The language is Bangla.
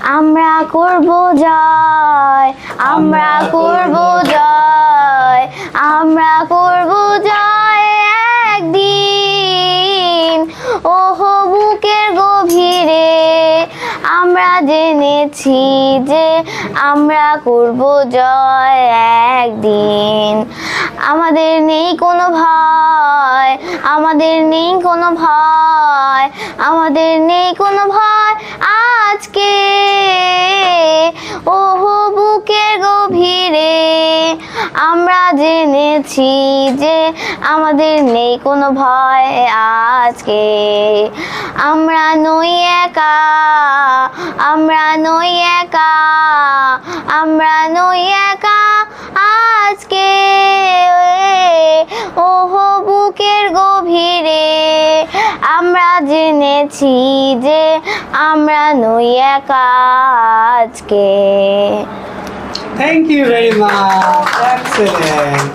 আমরা করব জয়, আমরা করব জয়, আমরা করব জয় একদিন। ওহো বুকের গভীরে আমরা জেনেছি যে আমরা করব জয় একদিন। আমাদের নেই কোনো ভয়, আমাদের নেই কোনো ভয়, আমাদের নেই কোনো ভয় আজকে। ওহো বুকের গভীরে আমরা জেনেছি যে আমাদের নেই কোনো ভয় আজকে। আমরা নই একা, আমরা নই একা, আমরা নই একা আজকে। ওহো বুকের গভীরে আমরা জেনেছি যে আমরা নই একা আজকে। Thank you very much. Excellent.